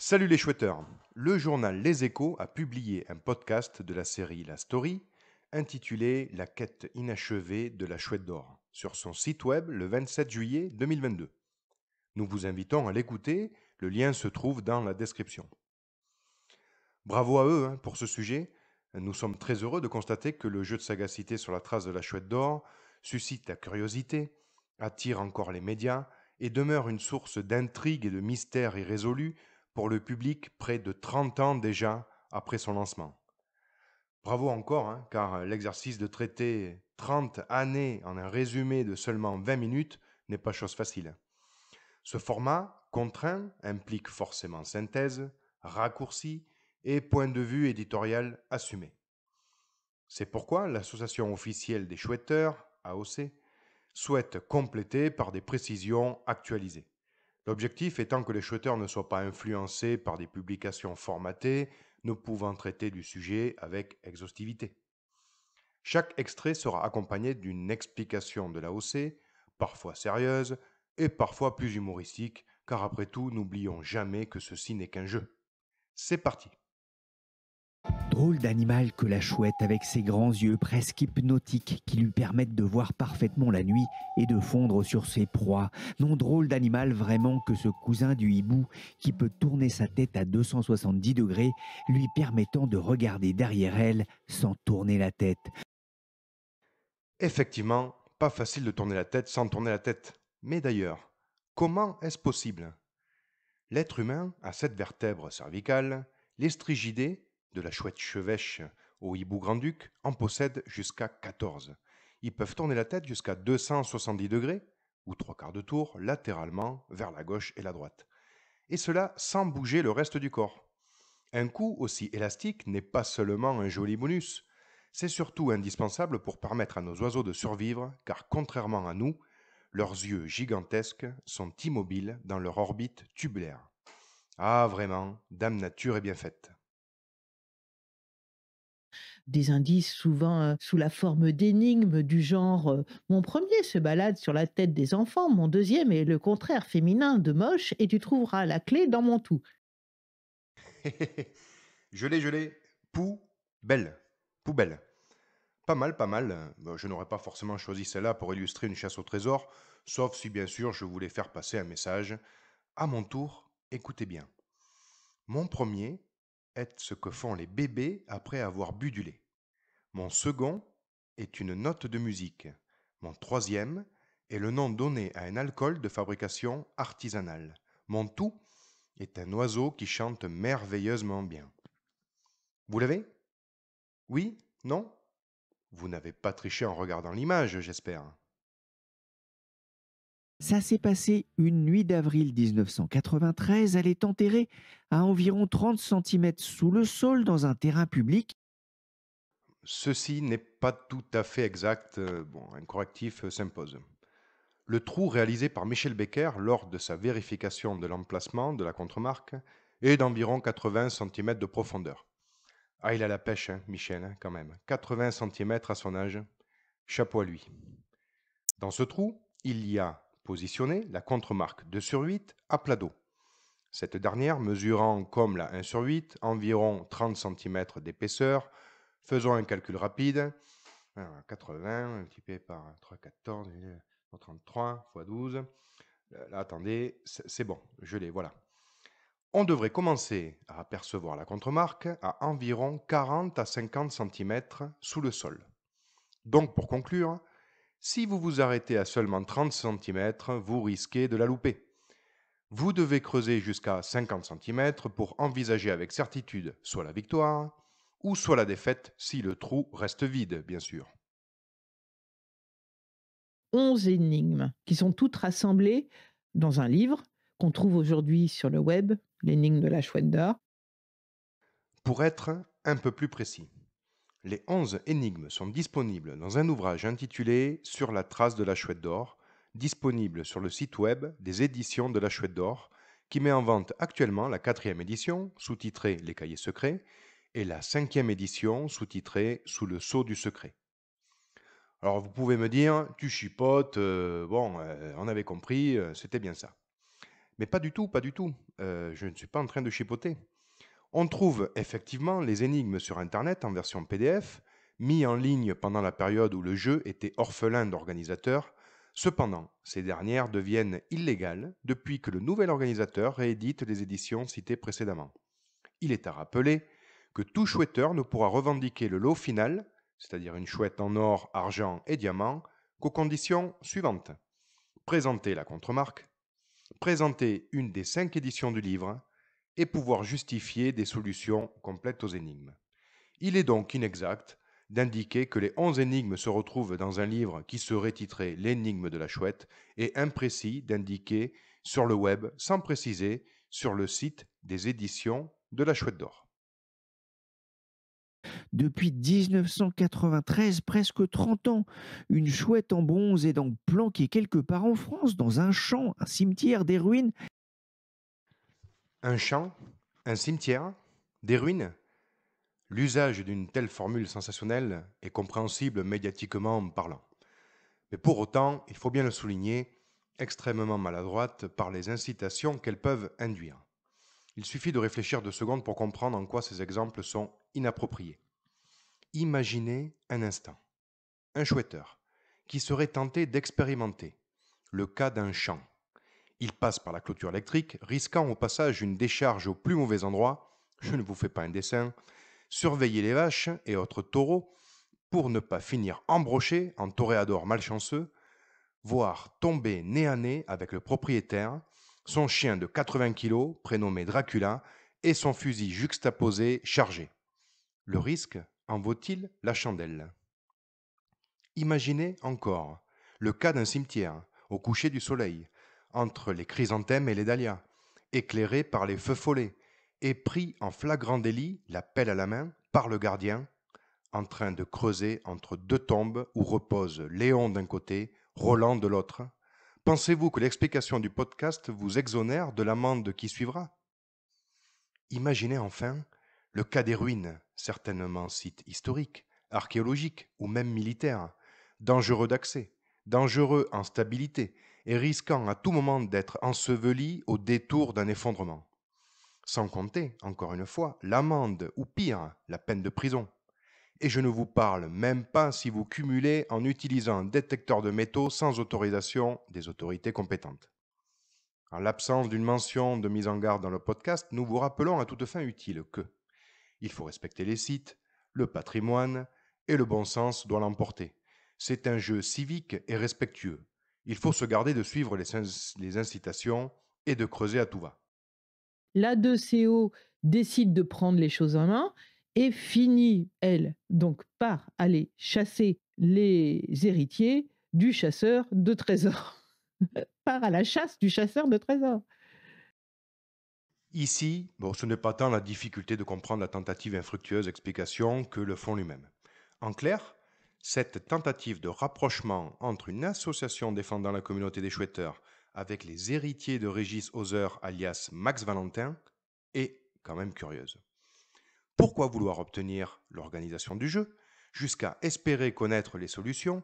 Salut les chouetteurs. Le journal Les Échos a publié un podcast de la série La Story intitulé La quête inachevée de la chouette d'or sur son site web le 27 juillet 2022. Nous vous invitons à l'écouter, le lien se trouve dans la description. Bravo à eux pour ce sujet. Nous sommes très heureux de constater que le jeu de sagacité sur la trace de la chouette d'or suscite la curiosité, attire encore les médias et demeure une source d'intrigue et de mystères irrésolus pour le public près de 30 ans déjà après son lancement. Bravo encore, car l'exercice de traiter 30 années en un résumé de seulement 20 minutes n'est pas chose facile. Ce format contraint implique forcément synthèse, raccourci et point de vue éditorial assumé. C'est pourquoi l'Association officielle des chouetteurs, AOC, souhaite compléter par des précisions actualisées. L'objectif étant que les chouetteurs ne soient pas influencés par des publications formatées ne pouvant traiter du sujet avec exhaustivité. Chaque extrait sera accompagné d'une explication de l'AOC, parfois sérieuse et parfois plus humoristique, car après tout, n'oublions jamais que ceci n'est qu'un jeu. C'est parti. Drôle d'animal que la chouette avec ses grands yeux presque hypnotiques qui lui permettent de voir parfaitement la nuit et de fondre sur ses proies. Non, drôle d'animal vraiment que ce cousin du hibou qui peut tourner sa tête à 270 degrés, lui permettant de regarder derrière elle sans tourner la tête. Effectivement, pas facile de tourner la tête sans tourner la tête. Mais d'ailleurs, comment est-ce possible? L'être humain a 7 vertèbres cervicales, les strigidés, de la chouette chevêche au hibou grand-duc, en possèdent jusqu'à 14. Ils peuvent tourner la tête jusqu'à 270 degrés, ou 3/4 de tour, latéralement vers la gauche et la droite. Et cela sans bouger le reste du corps. Un cou aussi élastique n'est pas seulement un joli bonus, c'est surtout indispensable pour permettre à nos oiseaux de survivre, car contrairement à nous, leurs yeux gigantesques sont immobiles dans leur orbite tubulaire. Ah vraiment, Dame Nature est bien faite. Des indices souvent sous la forme d'énigmes du genre mon premier se balade sur la tête des enfants, mon deuxième est le contraire féminin de moche et tu trouveras la clé dans mon tout. Je l'ai. Poubelle. Poubelle. Pas mal, pas mal. Bon, je n'aurais pas forcément choisi celle-là pour illustrer une chasse au trésor, sauf si bien sûr je voulais faire passer un message. À mon tour, écoutez bien. Mon premier est ce que font les bébés après avoir bu du lait. Mon second est une note de musique. Mon troisième est le nom donné à un alcool de fabrication artisanale. Mon tout est un oiseau qui chante merveilleusement bien. Vous l'avez? Oui? Non? Vous n'avez pas triché en regardant l'image, j'espère. Ça s'est passé une nuit d'avril 1993. Elle est enterrée à environ 30 centimètres sous le sol dans un terrain public. Ceci n'est pas tout à fait exact. Bon, un correctif s'impose. Le trou réalisé par Michel Becker lors de sa vérification de l'emplacement de la contremarque est d'environ 80 centimètres de profondeur. Ah, il a la pêche, Michel, quand même. 80 centimètres à son âge. Chapeau à lui. Dans ce trou, il y a positionné la contremarque 2 sur 8 à plat d'eau. Cette dernière mesurant, comme la 1 sur 8, environ 30 centimètres d'épaisseur. Faisons un calcul rapide. Alors, 80 multiplié par 3,14, 33 fois 12. Là, attendez, c'est bon, je l'ai, voilà. On devrait commencer à apercevoir la contremarque à environ 40 à 50 centimètres sous le sol. Donc, pour conclure, si vous vous arrêtez à seulement 30 centimètres, vous risquez de la louper. Vous devez creuser jusqu'à 50 centimètres pour envisager avec certitude soit la victoire, ou soit la défaite si le trou reste vide, bien sûr. 11 énigmes qui sont toutes rassemblées dans un livre qu'on trouve aujourd'hui sur le web, l'énigme de la chouette d'or. Pour être un peu plus précis, les 11 énigmes sont disponibles dans un ouvrage intitulé Sur la trace de la chouette d'or, disponible sur le site web des éditions de la chouette d'or, qui met en vente actuellement la 4e édition, sous-titrée Les cahiers secrets, et la 5e édition, sous-titrée Sous le sceau du secret. Alors vous pouvez me dire, tu chipotes, bon, on avait compris, c'était bien ça. Mais pas du tout, pas du tout. Je ne suis pas en train de chipoter. On trouve effectivement les énigmes sur Internet en version PDF, mis en ligne pendant la période où le jeu était orphelin d'organisateurs. Cependant, ces dernières deviennent illégales depuis que le nouvel organisateur réédite les éditions citées précédemment. Il est à rappeler que tout chouetteur ne pourra revendiquer le lot final, c'est-à-dire une chouette en or, argent et diamant, qu'aux conditions suivantes. Présenter la contre-marque, présenter une des 5 éditions du livre et pouvoir justifier des solutions complètes aux énigmes. Il est donc inexact d'indiquer que les 11 énigmes se retrouvent dans un livre qui serait titré L'énigme de la chouette et imprécis d'indiquer sur le web sans préciser sur le site des éditions de la chouette d'or. Depuis 1993, presque 30 ans, une chouette en bronze est donc planquée quelque part en France, dans un champ, un cimetière, des ruines. Un champ, un cimetière, des ruines. L'usage d'une telle formule sensationnelle est compréhensible médiatiquement parlant. Mais pour autant, il faut bien le souligner, extrêmement maladroite par les incitations qu'elles peuvent induire. Il suffit de réfléchir 2 secondes pour comprendre en quoi ces exemples sont inappropriés. Imaginez un instant un chouetteur qui serait tenté d'expérimenter le cas d'un champ. Il passe par la clôture électrique, risquant au passage une décharge au plus mauvais endroit. Je ne vous fais pas un dessin. Surveillez les vaches et autres taureaux pour ne pas finir embroché en toréador malchanceux, voire tomber nez à nez avec le propriétaire, son chien de 80 kilos, prénommé Dracula, et son fusil juxtaposé chargé. Le risque en vaut-il la chandelle? Imaginez encore le cas d'un cimetière, au coucher du soleil, entre les chrysanthèmes et les dahlias, éclairé par les feux follets, et pris en flagrant délit, la pelle à la main, par le gardien, en train de creuser entre 2 tombes où reposent Léon d'un côté, Roland de l'autre. Pensez-vous que l'explication du podcast vous exonère de l'amende qui suivra? Imaginez enfin le cas des ruines, certainement sites historiques, archéologiques ou même militaires, dangereux d'accès, dangereux en stabilité et risquant à tout moment d'être ensevelis au détour d'un effondrement. Sans compter, encore une fois, l'amende ou pire, la peine de prison. Et je ne vous parle même pas si vous cumulez en utilisant un détecteur de métaux sans autorisation des autorités compétentes. En l'absence d'une mention de mise en garde dans le podcast, nous vous rappelons à toute fin utile que il faut respecter les sites, le patrimoine et le bon sens doit l'emporter. C'est un jeu civique et respectueux. Il faut se garder de suivre les incitations et de creuser à tout va. La 2CO décide de prendre les choses en main et finit, elle, donc par aller chasser les héritiers du chasseur de trésors. Part à la chasse du chasseur de trésors. Ici, ce n'est pas tant la difficulté de comprendre la tentative infructueuse explication que le fond lui-même. En clair, cette tentative de rapprochement entre une association défendant la communauté des chouetteurs avec les héritiers de Régis Hauser alias Max Valentin est quand même curieuse. Pourquoi vouloir obtenir l'organisation du jeu jusqu'à espérer connaître les solutions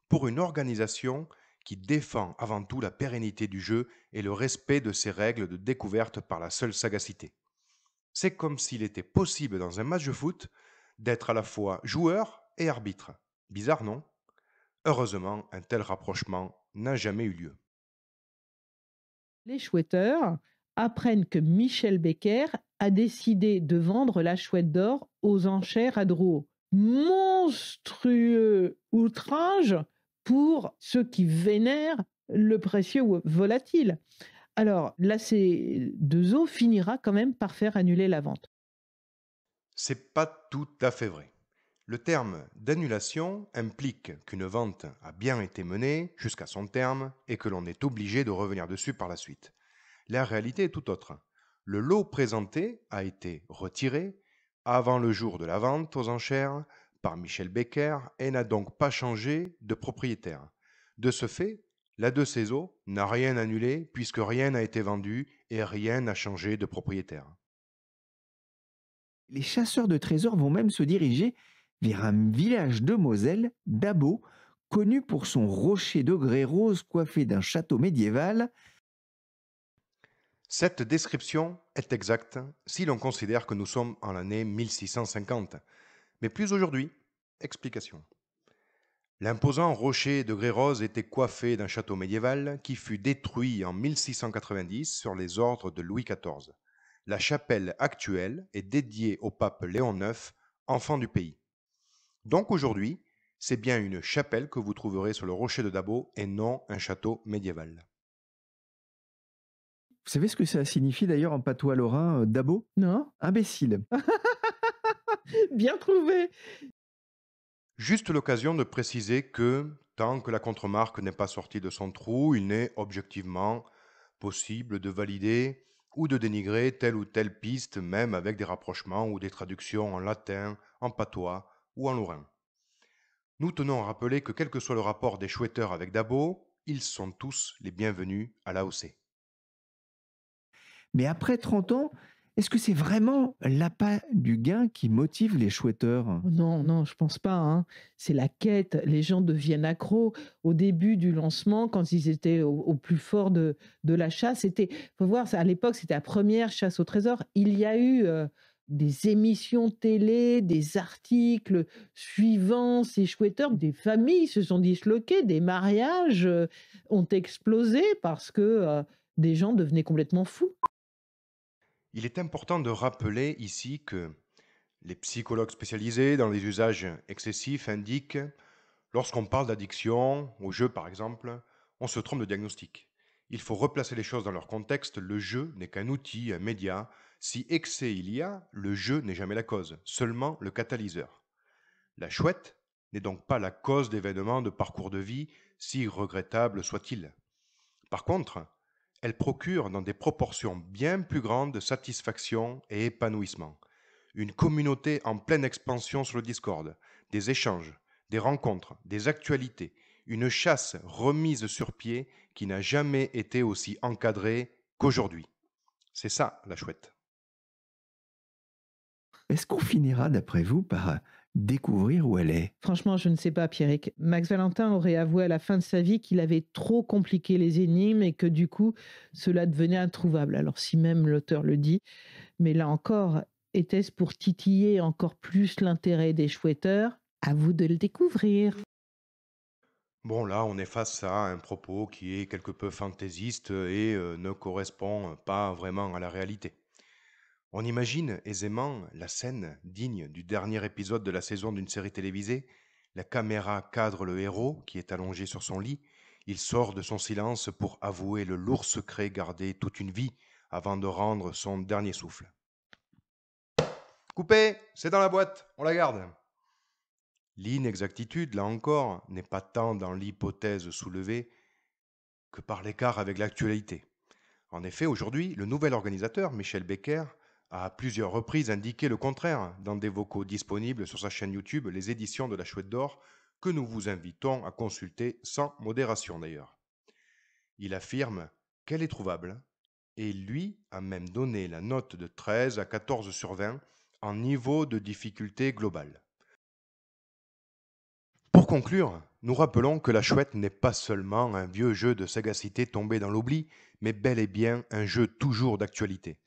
pour une organisation qui défend avant tout la pérennité du jeu et le respect de ses règles de découverte par la seule sagacité? C'est comme s'il était possible dans un match de foot d'être à la fois joueur et arbitre. Bizarre, non? Heureusement, un tel rapprochement n'a jamais eu lieu. Les chouetteurs apprennent que Michel Becker a décidé de vendre la chouette d'or aux enchères à Drouot. Monstrueux outrage pour ceux qui vénèrent le précieux volatile. Alors, l'AC2O finira quand même par faire annuler la vente. C'est pas tout à fait vrai. Le terme d'annulation implique qu'une vente a bien été menée jusqu'à son terme et que l'on est obligé de revenir dessus par la suite. La réalité est tout autre. Le lot présenté a été retiré avant le jour de la vente aux enchères par Michel Becker et n'a donc pas changé de propriétaire. De ce fait, la 2CO n'a rien annulé puisque rien n'a été vendu et rien n'a changé de propriétaire. Les chasseurs de trésors vont même se diriger vers un village de Moselle, Dabo, connu pour son rocher de grès rose coiffé d'un château médiéval. Cette description est exacte si l'on considère que nous sommes en l'année 1650, mais plus aujourd'hui. Explication. L'imposant rocher de grès rose était coiffé d'un château médiéval qui fut détruit en 1690 sur les ordres de Louis XIV. La chapelle actuelle est dédiée au pape Léon IX, enfant du pays. Donc aujourd'hui, c'est bien une chapelle que vous trouverez sur le rocher de Dabo et non un château médiéval. Vous savez ce que ça signifie d'ailleurs en patois lorrain, dabo? Non? Imbécile. Bien trouvé! Juste l'occasion de préciser que, tant que la contre-marque n'est pas sortie de son trou, il n'est objectivement possible de valider ou de dénigrer telle ou telle piste, même avec des rapprochements ou des traductions en latin, en patois ou en lorrain. Nous tenons à rappeler que quel que soit le rapport des chouetteurs avec Dabo, ils sont tous les bienvenus à l'AOC. Mais après 30 ans, est-ce que c'est vraiment l'appât du gain qui motive les chouetteurs? Oh non, non, je pense pas, hein. C'est la quête. Les gens deviennent accros. Au début du lancement, quand ils étaient au plus fort de la chasse, faut voir, à l'époque, c'était la première chasse au trésor. Il y a eu des émissions télé, des articles suivant ces chouetteurs. Des familles se sont disloquées, des mariages ont explosé parce que des gens devenaient complètement fous. Il est important de rappeler ici que les psychologues spécialisés dans les usages excessifs indiquent, lorsqu'on parle d'addiction, au jeu par exemple, on se trompe de diagnostic. Il faut replacer les choses dans leur contexte. Le jeu n'est qu'un outil, un média. Si excès il y a, le jeu n'est jamais la cause, seulement le catalyseur. La chouette n'est donc pas la cause d'événements de parcours de vie, si regrettables soient-ils. Par contre, elle procure dans des proportions bien plus grandes satisfaction et épanouissement. Une communauté en pleine expansion sur le Discord, des échanges, des rencontres, des actualités, une chasse remise sur pied qui n'a jamais été aussi encadrée qu'aujourd'hui. C'est ça la chouette. Est-ce qu'on finira, d'après vous, par découvrir où elle est? Franchement, je ne sais pas, Pierrick. Max Valentin aurait avoué à la fin de sa vie qu'il avait trop compliqué les énigmes et que du coup, cela devenait introuvable. Alors, si même l'auteur le dit, mais là encore, était-ce pour titiller encore plus l'intérêt des chouetteurs? À vous de le découvrir. Bon, là, on est face à un propos qui est quelque peu fantaisiste et ne correspond pas vraiment à la réalité. On imagine aisément la scène digne du dernier épisode de la saison d'une série télévisée. La caméra cadre le héros qui est allongé sur son lit. Il sort de son silence pour avouer le lourd secret gardé toute une vie avant de rendre son dernier souffle. Coupé, c'est dans la boîte, on la garde. L'inexactitude, là encore, n'est pas tant dans l'hypothèse soulevée que par l'écart avec l'actualité. En effet, aujourd'hui, le nouvel organisateur, Michel Becker, a à plusieurs reprises indiqué le contraire dans des vocaux disponibles sur sa chaîne YouTube, les éditions de la Chouette d'Or, que nous vous invitons à consulter sans modération d'ailleurs. Il affirme qu'elle est trouvable et lui a même donné la note de 13 à 14 sur 20 en niveau de difficulté globale. Pour conclure, nous rappelons que la chouette n'est pas seulement un vieux jeu de sagacité tombé dans l'oubli, mais bel et bien un jeu toujours d'actualité.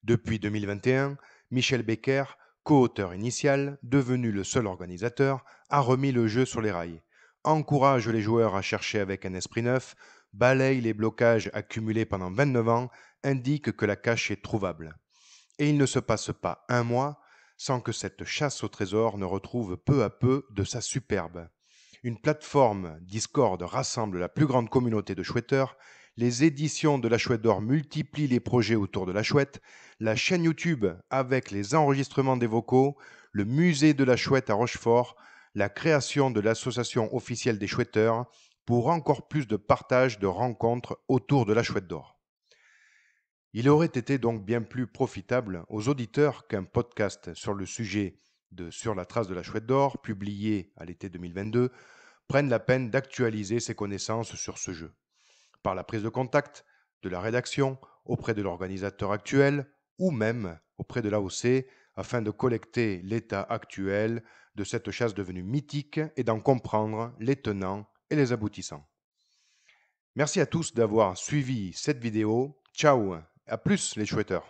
Depuis 2021, Michel Becker, co-auteur initial, devenu le seul organisateur, a remis le jeu sur les rails, encourage les joueurs à chercher avec un esprit neuf, balaye les blocages accumulés pendant 29 ans, indique que la cache est trouvable. Et il ne se passe pas un mois sans que cette chasse au trésor ne retrouve peu à peu de sa superbe. Une plateforme Discord rassemble la plus grande communauté de chouetteurs, les éditions de la Chouette d'Or multiplient les projets autour de la chouette, la chaîne YouTube avec les enregistrements des vocaux, le musée de la chouette à Rochefort, la création de l'association officielle des chouetteurs pour encore plus de partage de rencontres autour de la Chouette d'Or. Il aurait été donc bien plus profitable aux auditeurs qu'un podcast sur le sujet de Sur la trace de la Chouette d'Or, publié à l'été 2022, prenne la peine d'actualiser ses connaissances sur ce jeu, par la prise de contact de la rédaction auprès de l'organisateur actuel ou même auprès de l'AOC afin de collecter l'état actuel de cette chasse devenue mythique et d'en comprendre les tenants et les aboutissants. Merci à tous d'avoir suivi cette vidéo. Ciao À plus les chouetteurs.